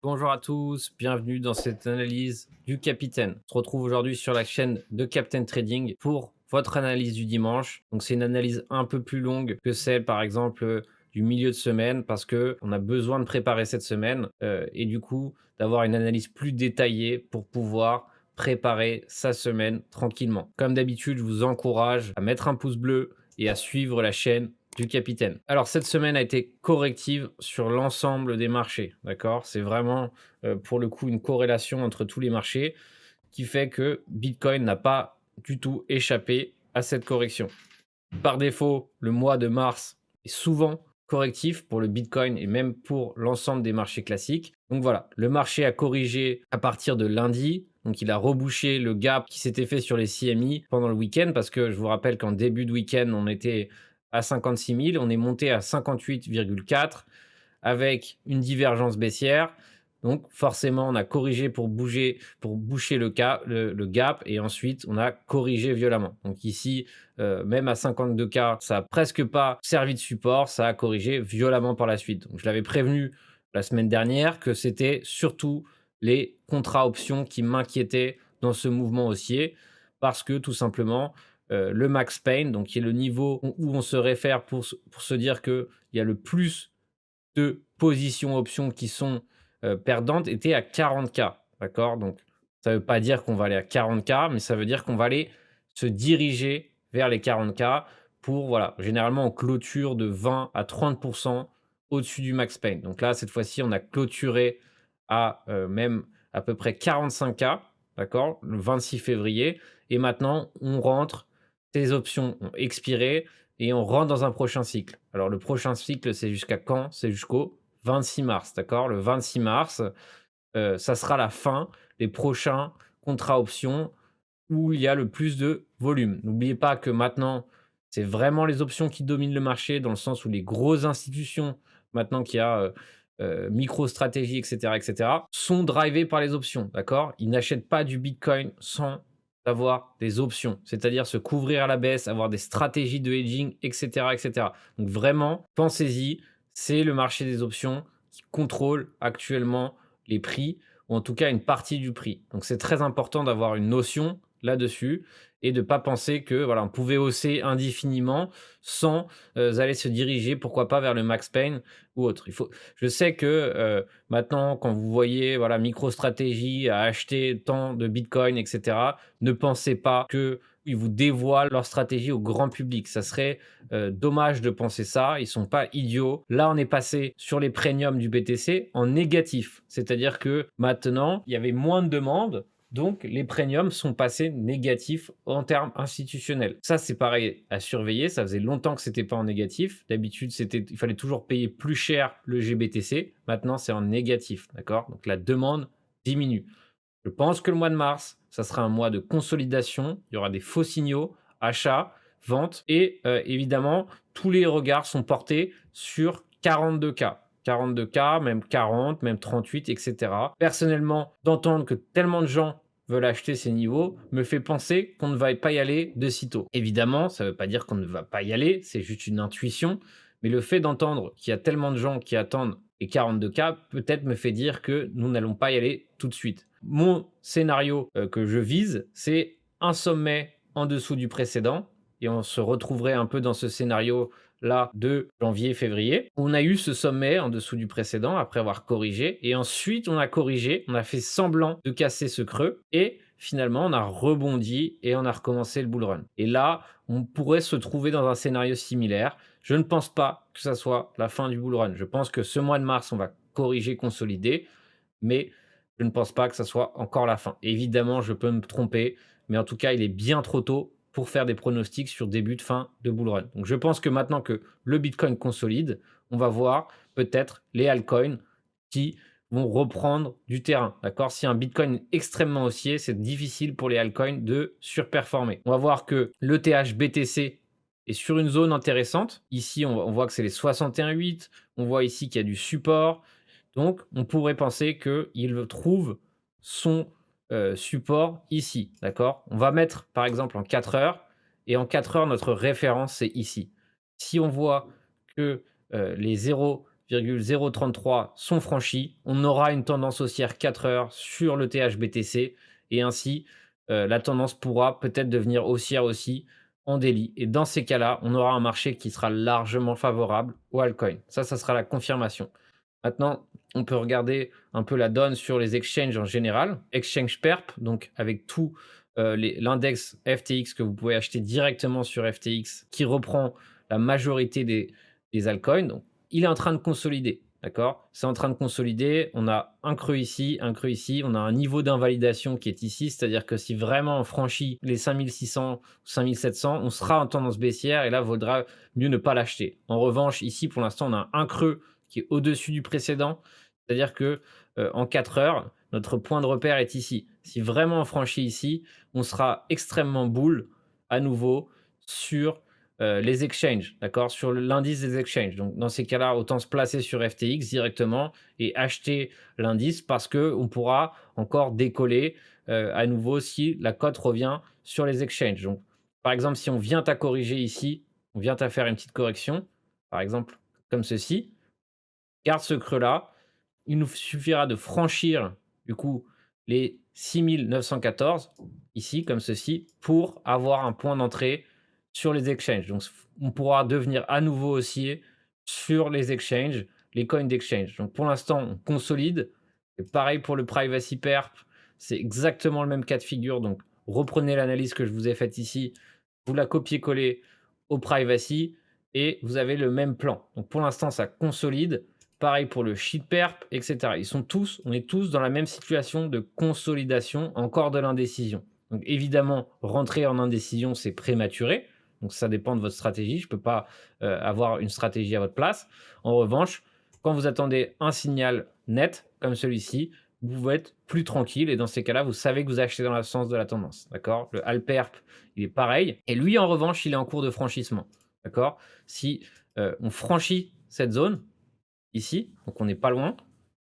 Bonjour à tous, bienvenue dans cette analyse du Capitaine. On se retrouve aujourd'hui sur la chaîne de Captain Trading pour votre analyse du dimanche. Donc c'est une analyse un peu plus longue que celle par exemple du milieu de semaine parce que on a besoin de préparer cette semaine et du coup d'avoir une analyse plus détaillée pour pouvoir préparer sa semaine tranquillement. Comme d'habitude, je vous encourage à mettre un pouce bleu et à suivre la chaîne du capitaine. Alors cette semaine a été corrective sur l'ensemble des marchés, d'accord? C'est vraiment, pour le coup une corrélation entre tous les marchés qui fait que Bitcoin n'a pas du tout échappé à cette correction. Par défaut, le mois de mars est souvent correctif pour le Bitcoin et même pour l'ensemble des marchés classiques. Donc voilà, le marché a corrigé à partir de lundi. Donc il a rebouché le gap qui s'était fait sur les CMI pendant le week-end parce que je vous rappelle qu'en début de week-end, on était à 56 000, on est monté à 58,4 avec une divergence baissière. Donc forcément, on a corrigé pour bouger, pour boucher le gap et ensuite on a corrigé violemment. Donc ici, même à 52K, ça a presque pas servi de support, ça a corrigé violemment par la suite. Donc je l'avais prévenu la semaine dernière que c'était surtout les contrats options qui m'inquiétaient dans ce mouvement haussier parce que tout simplement, le max pain, donc qui est le niveau où on se réfère pour se dire qu'il y a le plus de positions options qui sont, perdantes étaient à 40K, d'accord? Donc ça veut pas dire qu'on va aller à 40K, mais ça veut dire qu'on va aller se diriger vers les 40K pour voilà, généralement on clôture de 20 à 30 au-dessus du max pain. Donc là, cette fois-ci, on a clôturé à, même à peu près 45K, d'accord? Le 26 février et maintenant on rentre, ces options ont expiré et on rentre dans un prochain cycle. Alors le prochain cycle, c'est jusqu'à quand? C'est jusqu'au 26 mars, d'accord? Le 26 mars, ça sera la fin des prochains contrats options où il y a le plus de volume. N'oubliez pas que maintenant, c'est vraiment les options qui dominent le marché dans le sens où les grosses institutions, maintenant qu'il y a, MicroStrategy et cetera, sont drivées par les options, d'accord? Ils n'achètent pas du bitcoin sans avoir des options, c'est-à-dire se couvrir à la baisse, avoir des stratégies de hedging et cetera et cetera. Donc vraiment, pensez-y, c'est le marché des options qui contrôle actuellement les prix ou en tout cas une partie du prix. Donc c'est très important d'avoir une notion là-dessus et de pas penser que voilà, on pouvait hausser indéfiniment sans, aller se diriger, pourquoi pas vers le max pain ou autre. Je sais que, maintenant quand vous voyez, voilà, MicroStrategy a acheté tant de bitcoin et cetera, ne pensez pas qu'ils vous dévoilent leur stratégie au grand public. Ça serait, dommage de penser ça, ils sont pas idiots. Là, on est passé sur les premiums du BTC en négatif, c'est-à-dire que maintenant, il y avait moins de demandes, donc les premiums sont passés négatifs en termes institutionnels. Ça, c'est pareil à surveiller, ça faisait longtemps que c'était pas en négatif. D'habitude, il fallait toujours payer plus cher le GBTC. Maintenant, c'est en négatif, d'accord? Donc la demande diminue. Je pense que le mois de mars, ça sera un mois de consolidation. Il y aura des faux signaux, achats, ventes et évidemment, tous les regards sont portés sur 42K. 42K, même 40, même 38, etc. Personnellement, d'entendre que tellement de gens veulent acheter ces niveaux me fait penser qu'on ne va pas y aller de sitôt. Évidemment, ça ne veut pas dire qu'on ne va pas y aller, c'est juste une intuition, mais le fait d'entendre qu'il y a tellement de gens qui attendent les 42K peut-être me fait dire que nous n'allons pas y aller tout de suite. Mon scénario que je vise, c'est un sommet en dessous du précédent et on se retrouverait un peu dans ce scénario là de janvier-février. On a eu ce sommet en dessous du précédent après avoir corrigé et ensuite on a corrigé, on a fait semblant de casser ce creux et finalement on a rebondi et on a recommencé le bull run. Et là, on pourrait se trouver dans un scénario similaire. Je ne pense pas que ça soit la fin du bull run. Je pense que ce mois de mars, on va corriger, consolider, mais je ne pense pas que ça soit encore la fin. Évidemment, je peux me tromper, mais en tout cas, il est bien trop tôt pour faire des pronostics sur début de fin de bull run. Donc je pense que maintenant que le Bitcoin consolide, on va voir peut-être les altcoins qui vont reprendre du terrain. D'accord? Si un Bitcoin est extrêmement haussier, c'est difficile pour les altcoins de surperformer. On va voir que l'ETH BTC est sur une zone intéressante. Ici, on voit que c'est les 61,8. On voit ici qu'il y a du support. Donc, on pourrait penser qu'il trouve son support ici, d'accord? On va mettre par exemple en 4 heures et en 4 heures, notre référence, c'est ici. Si on voit que les 0,033 sont franchis, on aura une tendance haussière 4 heures sur le THBTC et ainsi, la tendance pourra peut-être devenir haussière aussi en daily et dans ces cas-là, on aura un marché qui sera largement favorable aux altcoins. Ça sera la confirmation. Maintenant, on peut regarder un peu la donne sur les exchanges en général. Exchange Perp, donc avec tout l'index FTX que vous pouvez acheter directement sur FTX, qui reprend la majorité des altcoins. Donc, il est en train de consolider. D'accord. C'est en train de consolider. On a un creux ici, un creux ici. On a un niveau d'invalidation qui est ici. C'est-à-dire que si vraiment on franchit les 5600, 5700, on sera en tendance baissière et là, il vaudra mieux ne pas l'acheter. En revanche, ici, pour l'instant, on a un creux qui est au-dessus du précédent. C'est-à-dire que en 4 heures, notre point de repère est ici. Si vraiment on franchit ici, on sera extrêmement bull à nouveau sur les exchanges, d'accord, sur l'indice des exchanges. Donc, dans ces cas-là, autant se placer sur FTX directement et acheter l'indice parce qu'on pourra encore décoller à nouveau si la cote revient sur les exchanges. Donc, par exemple, si on vient à corriger ici, on vient à faire une petite correction, par exemple comme ceci, garde ce creux-là, il nous suffira de franchir du coup les 6 914 ici comme ceci pour avoir un point d'entrée sur les exchanges. Donc on pourra devenir à nouveau haussier sur les exchanges, les coins d'exchange. Donc pour l'instant, on consolide. Et pareil pour le privacy perp, c'est exactement le même cas de figure. Donc reprenez l'analyse que je vous ai faite ici, vous la copiez-collez au privacy et vous avez le même plan. Donc pour l'instant, ça consolide. Pareil pour le sheet perp, etc. On est tous dans la même situation de consolidation, encore de l'indécision. Donc évidemment, rentrer en indécision, c'est prématuré. Donc ça dépend de votre stratégie. Je ne peux pas avoir une stratégie à votre place. En revanche, quand vous attendez un signal net comme celui-ci, vous pouvez être plus tranquille et dans ces cas-là, vous savez que vous achetez dans le sens de la tendance. D'accord. Le Alperp, il est pareil. Et lui, en revanche, il est en cours de franchissement. D'accord. Si on franchit cette zone, ici, donc on n'est pas loin,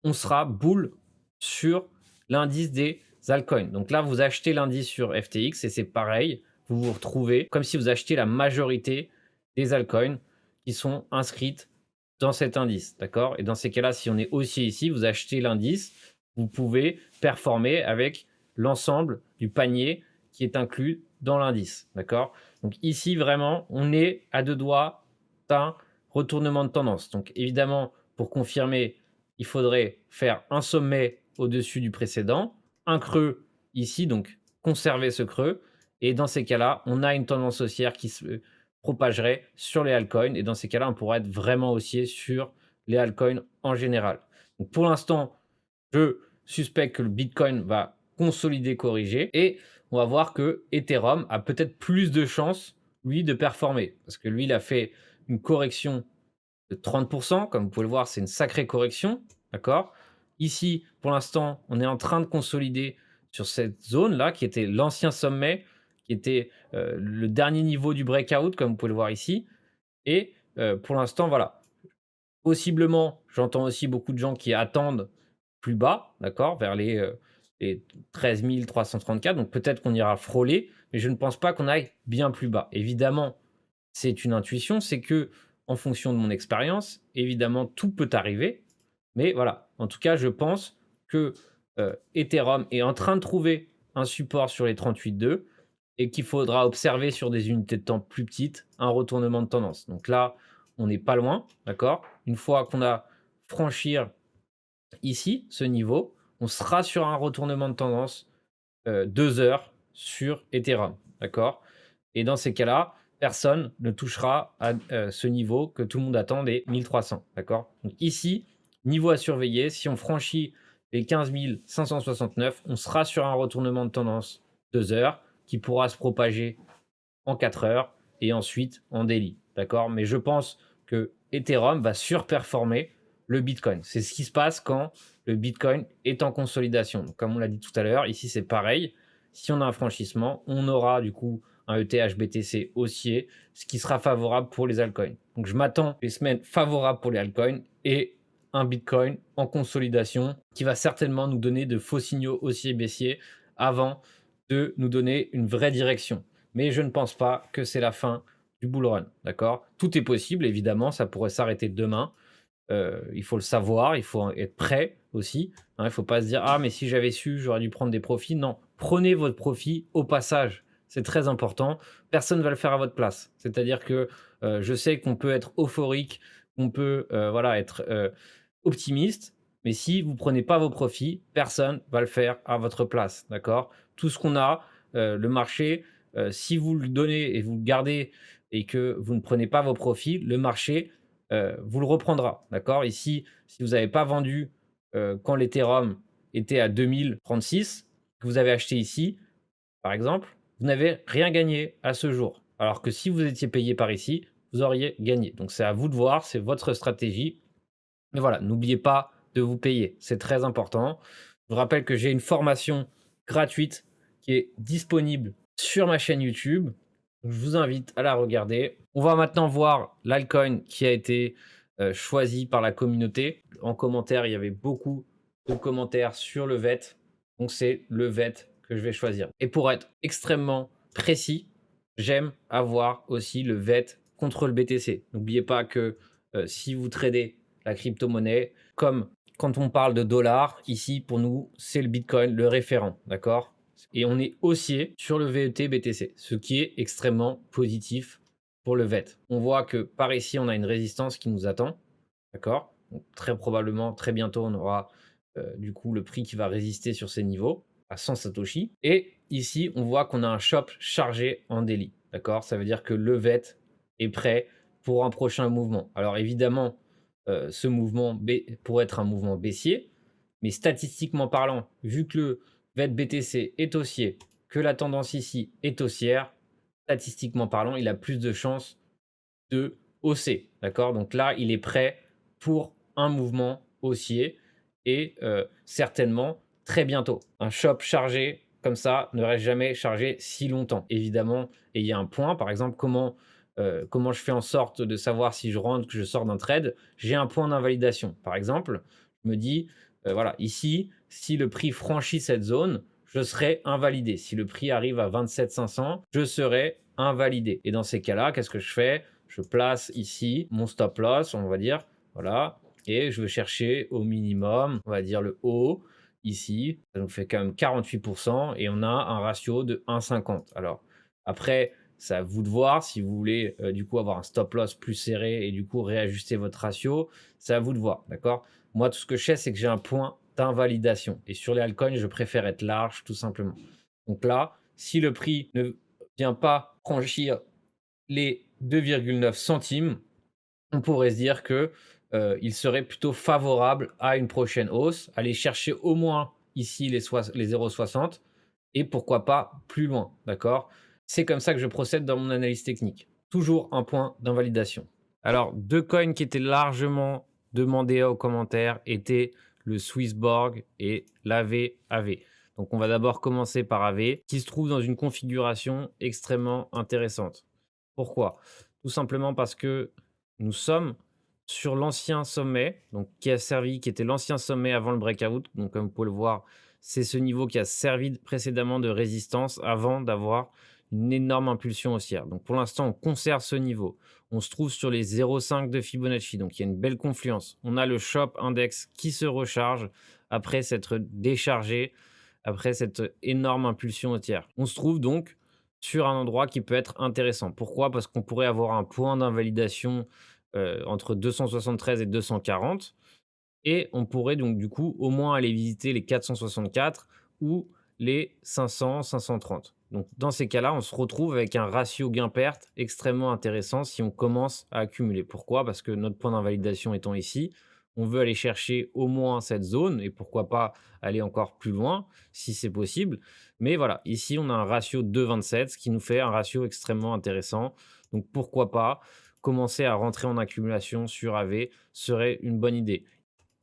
on sera bull sur l'indice des altcoins. Donc là, vous achetez l'indice sur FTX et c'est pareil, vous vous retrouvez comme si vous achetiez la majorité des altcoins qui sont inscrites dans cet indice, d'accord. Et dans ces cas-là, si on est haussier ici, vous achetez l'indice, vous pouvez performer avec l'ensemble du panier qui est inclus dans l'indice, d'accord. Donc ici, vraiment, on est à deux doigts d'un retournement de tendance. Donc évidemment, pour confirmer, il faudrait faire un sommet au-dessus du précédent, un creux ici, donc conserver ce creux. Et dans ces cas-là, on a une tendance haussière qui se propagerait sur les altcoins. Et dans ces cas-là, on pourrait être vraiment haussier sur les altcoins en général. Donc pour l'instant, je suspecte que le Bitcoin va consolider, corriger. Et on va voir que Ethereum a peut-être plus de chances, lui, de performer. Parce que lui, il a fait une correction de 30%. Comme vous pouvez le voir, c'est une sacrée correction. D'accord. Ici, pour l'instant, on est en train de consolider sur cette zone-là, qui était l'ancien sommet, qui était le dernier niveau du breakout, comme vous pouvez le voir ici. Et pour l'instant, voilà. Possiblement, j'entends aussi beaucoup de gens qui attendent plus bas, d'accord, vers les 13 334. Donc peut-être qu'on ira frôler, mais je ne pense pas qu'on aille bien plus bas. Évidemment, c'est une intuition, c'est que en fonction de mon expérience, évidemment, tout peut arriver. Mais voilà, en tout cas, je pense que Ethereum est en train de trouver un support sur les 38,2 et qu'il faudra observer sur des unités de temps plus petites un retournement de tendance. Donc là, on n'est pas loin, d'accord. Une fois qu'on a franchi ici ce niveau, on sera sur un retournement de tendance 2 heures sur Ethereum, d'accord. Et dans ces cas-là, personne ne touchera à ce niveau que tout le monde attend des 1300, d'accord. Donc ici, niveau à surveiller, si on franchit les 15 569, on sera sur un retournement de tendance 2 heures qui pourra se propager en 4 heures et ensuite en daily, d'accord. Mais je pense que Ethereum va surperformer le Bitcoin. C'est ce qui se passe quand le Bitcoin est en consolidation. Donc, comme on l'a dit tout à l'heure, ici c'est pareil. Si on a un franchissement, on aura du coup un ETH-BTC haussier, ce qui sera favorable pour les altcoins. Donc je m'attends les semaines favorables pour les altcoins et un Bitcoin en consolidation qui va certainement nous donner de faux signaux haussiers baissiers avant de nous donner une vraie direction. Mais je ne pense pas que c'est la fin du bull run, d'accord. Tout est possible, évidemment, ça pourrait s'arrêter demain, Il faut le savoir, il faut être prêt aussi, hein. Il ne faut pas se dire: «Ah mais si j'avais su, j'aurais dû prendre des profits». Non, prenez votre profit au passage, c'est très important. Personne ne va le faire à votre place. C'est-à-dire que, je sais qu'on peut être euphorique, on peut, voilà, être, optimiste, mais si vous prenez pas vos profits, personne va le faire à votre place, d'accord? Tout ce qu'on a, le marché, si vous le donnez et vous le gardez et que vous ne prenez pas vos profits, le marché, vous le reprendra, d'accord? Ici, si vous n'avez pas vendu, quand l'Ethereum était à 2036, que vous avez acheté ici, par exemple, vous n'avez rien gagné à ce jour. Alors que si vous étiez payé par ici, vous auriez gagné. Donc c'est à vous de voir, c'est votre stratégie. Mais voilà, n'oubliez pas de vous payer, c'est très important. Je vous rappelle que j'ai une formation gratuite qui est disponible sur ma chaîne YouTube. Je vous invite à la regarder. On va maintenant voir l'altcoin qui a été choisi par la communauté. En commentaire, il y avait beaucoup de commentaires sur le VET. Donc c'est le VET que je vais choisir. Et pour être extrêmement précis, j'aime avoir aussi le VET contre le BTC. N'oubliez pas que si vous tradez la crypto-monnaie, comme quand on parle de dollars, ici pour nous, c'est le Bitcoin, le référent, d'accord? Et on est haussier sur le VET BTC, ce qui est extrêmement positif pour le VET. On voit que par ici, on a une résistance qui nous attend, d'accord? Donc, très probablement, très bientôt, on aura du coup le prix qui va résister sur ces niveaux à 100 Satoshi. Et ici, on voit qu'on a un shop chargé en daily, d'accord? Ça veut dire que le VET est prêt pour un prochain mouvement. Alors évidemment, ce mouvement pourrait être un mouvement baissier, mais statistiquement parlant, vu que le VET BTC est haussier, que la tendance ici est haussière, statistiquement parlant, il a plus de chances de hausser. D'accord? Donc là, il est prêt pour un mouvement haussier et certainement très bientôt. Un shop chargé comme ça ne reste jamais chargé si longtemps, évidemment. Et il y a un point, par exemple, comment je fais en sorte de savoir si je rentre, que je sors d'un trade. J'ai un point d'invalidation. Par exemple, je me dis, voilà, ici, si le prix franchit cette zone, je serai invalidé. Si le prix arrive à 27 500, je serai invalidé. Et dans ces cas-là, qu'est-ce que je fais? Je place ici mon stop loss, on va dire, voilà, et je vais chercher au minimum, on va dire le haut, ici, ça nous fait quand même 48% et on a un ratio de 1,50. Alors, après, c'est à vous de voir si vous voulez du coup avoir un stop loss plus serré et du coup réajuster votre ratio, c'est à vous de voir, d'accord? Moi, tout ce que je sais, c'est que j'ai un point d'invalidation et sur les altcoins, je préfère être large tout simplement. Donc là, si le prix ne vient pas franchir les 2,9 centimes, on pourrait se dire que, il serait plutôt favorable à une prochaine hausse, aller chercher au moins ici les 0,60 et pourquoi pas plus loin, d'accord? C'est comme ça que je procède dans mon analyse technique. Toujours un point d'invalidation. Alors 2 coins qui étaient largement demandés aux commentaires étaient le Swissborg et l'AV. Donc on va d'abord commencer par AV, qui se trouve dans une configuration extrêmement intéressante. Pourquoi? Tout simplement parce que nous sommes sur l'ancien sommet, donc qui était l'ancien sommet avant le breakout. Donc comme vous pouvez le voir, c'est ce niveau qui a servi précédemment de résistance avant d'avoir une énorme impulsion haussière. Donc pour l'instant, on conserve ce niveau. On se trouve sur les 0,5 de Fibonacci, donc il y a une belle confluence. On a le Shop Index qui se recharge après s'être déchargé, après cette énorme impulsion haussière. On se trouve donc sur un endroit qui peut être intéressant. Pourquoi? Parce qu'on pourrait avoir un point d'invalidation entre 273 et 240 et on pourrait donc du coup au moins aller visiter les 464 ou les 500, 530. Donc dans ces cas-là, on se retrouve avec un ratio gain-perte extrêmement intéressant si on commence à accumuler. Pourquoi? Parce que notre point d'invalidation étant ici, on veut aller chercher au moins cette zone et pourquoi pas aller encore plus loin si c'est possible. Mais voilà, ici on a un ratio de 2,27, ce qui nous fait un ratio extrêmement intéressant. Donc pourquoi pas commencer à rentrer en accumulation sur AV serait une bonne idée.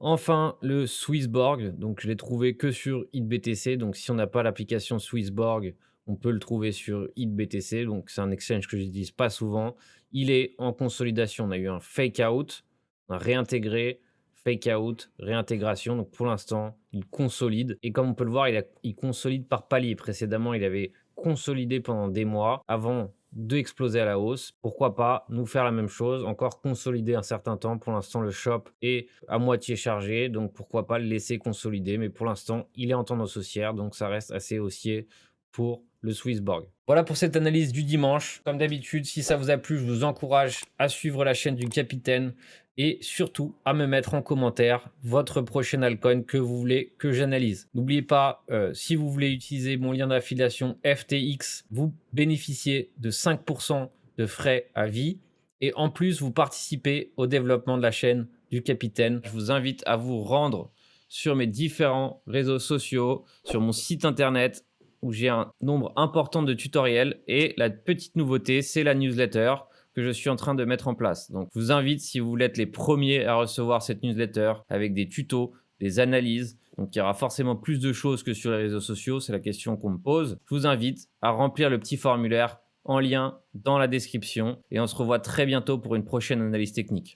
Enfin, le Swissborg, donc je l'ai trouvé que sur HitBTC. Donc si on n'a pas l'application Swissborg, on peut le trouver sur HitBTC. Donc c'est un exchange que j'utilise pas souvent. Il est en consolidation. On a eu un fake out, on a réintégré, fake out, réintégration. Donc pour l'instant, il consolide. Et comme on peut le voir, il consolide par palier. Précédemment, il avait consolidé pendant des mois avant d'exploser à la hausse. Pourquoi pas nous faire la même chose, encore consolider un certain temps. Pour l'instant, le shop est à moitié chargé, donc pourquoi pas le laisser consolider. Mais pour l'instant, il est en tendance haussière, donc ça reste assez haussier pour le Swissborg. Voilà pour cette analyse du dimanche. Comme d'habitude, si ça vous a plu, je vous encourage à suivre la chaîne du Capitaine et surtout à me mettre en commentaire votre prochain altcoin que vous voulez que j'analyse. N'oubliez pas, si vous voulez utiliser mon lien d'affiliation FTX, vous bénéficiez de 5% de frais à vie et en plus, vous participez au développement de la chaîne du Capitaine. Je vous invite à vous rendre sur mes différents réseaux sociaux, sur mon site internet où j'ai un nombre important de tutoriels et la petite nouveauté, c'est la newsletter que je suis en train de mettre en place. Donc, je vous invite, si vous voulez être les premiers à recevoir cette newsletter avec des tutos, des analyses, donc il y aura forcément plus de choses que sur les réseaux sociaux, c'est la question qu'on me pose. Je vous invite à remplir le petit formulaire en lien dans la description et on se revoit très bientôt pour une prochaine analyse technique.